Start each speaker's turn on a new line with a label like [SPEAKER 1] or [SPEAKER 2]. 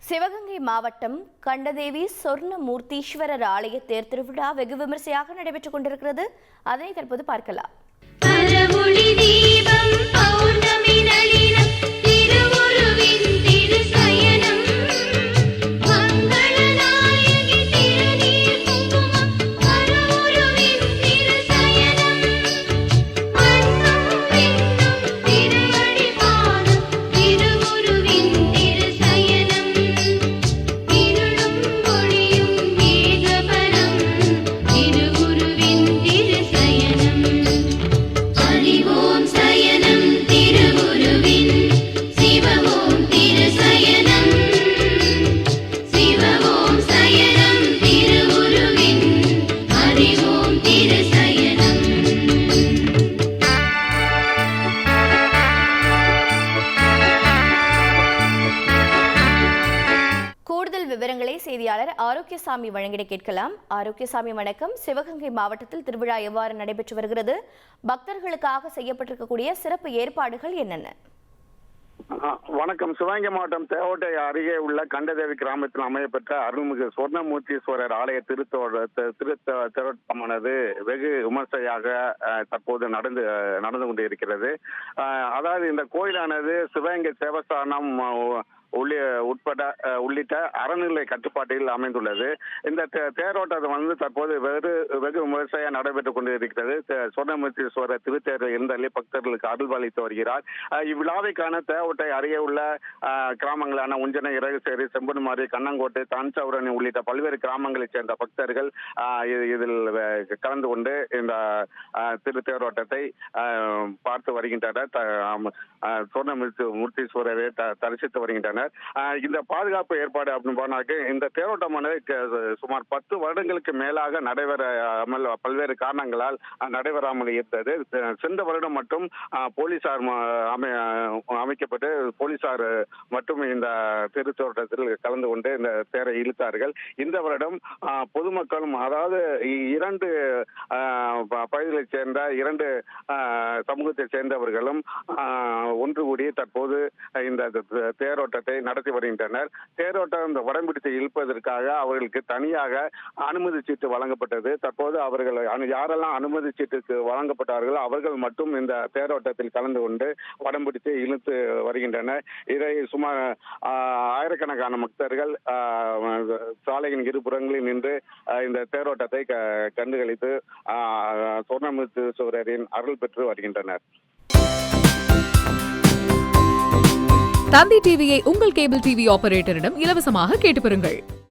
[SPEAKER 1] சிவகங்கை மாவட்டம் கண்டதேவி சொர்ணமூர்த்தீஸ்வரர் ஆலய தேர் திருவிழா வெகு விமர்சையாக நடைபெற்றுக் கொண்டிருக்கிறது. அதனை தற்போது பார்க்கலாம். கூடுதல் விவரங்களை செய்தியாளர் ஆரோக்கியசாமி வழங்கிட கேட்கலாம். ஆரோக்கியசாமி வணக்கம். சிவகங்கை மாவட்டத்தில் திருவிழா எவ்வாறு நடைபெற்று வருகிறது? பக்தர்களுக்காக செய்யப்பட்டிருக்கக்கூடிய சிறப்பு ஏற்பாடுகள் என்னென்ன?
[SPEAKER 2] வணக்கம். சிவகங்கை மாவட்டம் தேவோட்டை அருகே உள்ள கண்டதேவி கிராமத்தில் அமையப்பெற்ற அருள்மிகு சொர்ணமூர்த்தீஸ்வரர் ஆலய திருத்தோட்டமானது வெகு விமர்சையாக தற்போது நடந்து கொண்டு இருக்கிறது. அதாவது இந்த கோயிலானது சிவகங்கை தேவஸ்தானம் உள்ளிட்ட அறநிலை கட்டுப்பாட்டில் அமைந்துள்ளது. இந்த தேரோட்டம் தற்போது வெகு விமர்சையாக நடைபெற்றுக் கொண்டிருக்கிறது. சொர்ணமூர்த்தீஸ்வரர் திருத்தேர் எழுந்தள்ளி பக்தர்களுக்கு அருள்பாலித்து வருகிறார். இவ்விழாவை காண தேவோட்டை அருகே உள்ள கிராமங்களான உஞ்சனை, இறகுசேரி, செம்பன்மாரி, கண்ணங்கோட்டை, தான்சவுரணி உள்ளிட்ட பல்வேறு கிராமங்களைச் சேர்ந்த பக்தர்கள் இதில் கலந்து கொண்டு இந்த திருத்தேரோட்டத்தை பார்த்து வருகின்றனர். சொர்ணமூர்த்தீஸ்வரரை தரிசித்து வருகின்றனர். இந்த பாதுகாப்பு ஏற்பாடு அப்படின்னு போனாக்க இந்த தேரோட்டமானது சுமார் 10 வருடங்களுக்கு மேலாக நடைபெறாமல் பல்வேறு காரணங்களால் நடைபெறாமல் இருந்தது. சென்ற வருடம் மட்டும் போலீசார் அமைக்கப்பட்டு போலீசார் மற்றும் இந்த திருத்தோட்டத்தில் கலந்து கொண்டு இந்த தேரை இழுத்தார்கள். இந்த வருடம் பொதுமக்களும், அதாவது 2 பகுதிகளைச் சேர்ந்த 2 சமூகத்தைச் சேர்ந்தவர்களும் ஒன்று கூடி தற்போது இந்த தேரோட்டத்தை நடத்தி வருகின்றனர். தேரோட்டம் இந்த வடம்பிடித்து இழுப்பதற்காக அவர்களுக்கு தனியாக அனுமதி சீட்டு வழங்கப்பட்டது. தற்போது அவர்கள் யாரெல்லாம் அனுமதி சீட்டுக்கு வழங்கப்பட்டார்களோ அவர்கள் மட்டும் இந்த தேரோட்டத்தில் கலந்து கொண்டு வடம்பிடித்து இழுத்து வருகின்றனர். இதை சுமார் ஆயிரக்கணக்கான பக்தர்கள் சாலையின் இருபுறங்களில் நின்று இந்த தேரோட்டத்தை கண்டுகளித்து சொர்ணமூர்த்தீஸ்வரரின் அருள் பெற்று வருகின்றனர்.
[SPEAKER 3] தந்தி டிவியை உங்கள் கேபிள் டிவி ஆபரேட்டரிடம் இலவசமாக கேட்டு பெறுங்கள்.